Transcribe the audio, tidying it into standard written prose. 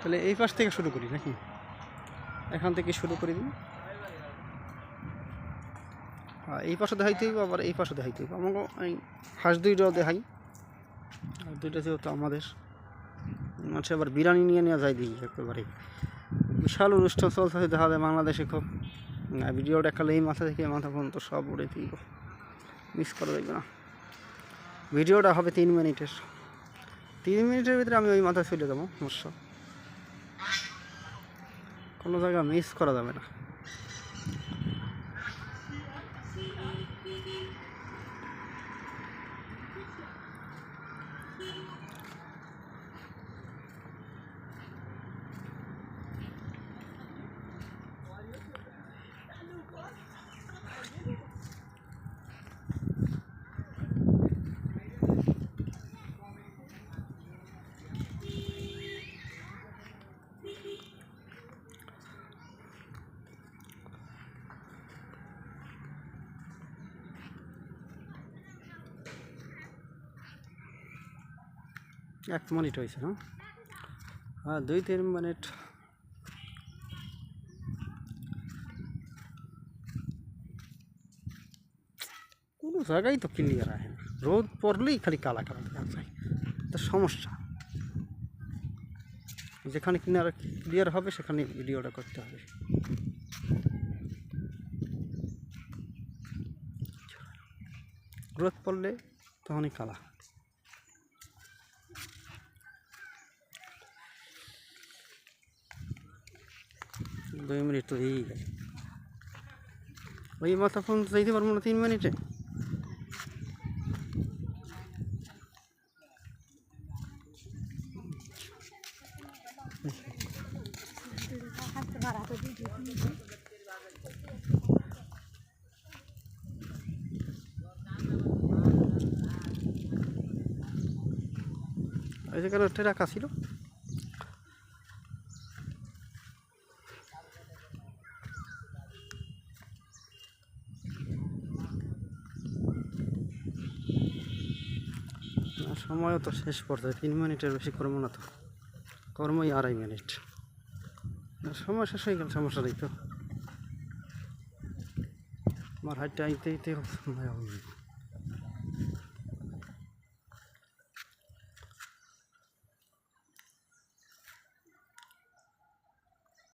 তাহলে এই পাশ থেকে শুরু করি নাকি? এখান থেকে শুরু করে দিই। হ্যাঁ, এই পাশে দেখাইতে হইব, আবার এই পাশে দেখাইতে হইব। আমাকে এই হাঁস দুইটাও দেখাই, আর দুইটা যেহেতু আমাদের মানুষ আবার বিরিয়ানি নিয়ে নেওয়া যায় দিই একেবারে বিশাল অনুষ্ঠান চলছে দেখা যায় বাংলাদেশে খুব। ভিডিওটা দেখালে এই মাথা থেকে মাথা পর্যন্ত সব উড়ে দিব, মিস করা যাবে না। ভিডিওটা হবে 3 মিনিটের, 3 মিনিটের ভিতরে আমি ওই মাথায় চলে যাবো, সমস্যা কোনো জায়গা মিস করা যাবে না। এক মিনিট হয়েছে না? হ্যাঁ, 2-3 মিনিট। কোনো জায়গায় তো ক্লিয়ার আসে না, রোদ পড়লেই খালি কালা কালা দেখা যায়, তো সমস্যা। যেখানে কিনারা ক্লিয়ার হবে সেখানে ভিডিওটা করতে হবে। রোদ পড়লে তখনই কালা। দুই মিনিট তো এই গেছে, ওই মাথা ফোন যাইতে পারবো না 3 মিনিটে। যেখানে রাখা ছিল সময়ও তো শেষ পর্যায়ে, 3 মিনিটের বেশি করবো না তো, কর্মই 2.5 মিনিট। সময় শেষ হয়ে গেল, সমস্যা নেই তো। আমার হাইটটা আইতে আইতে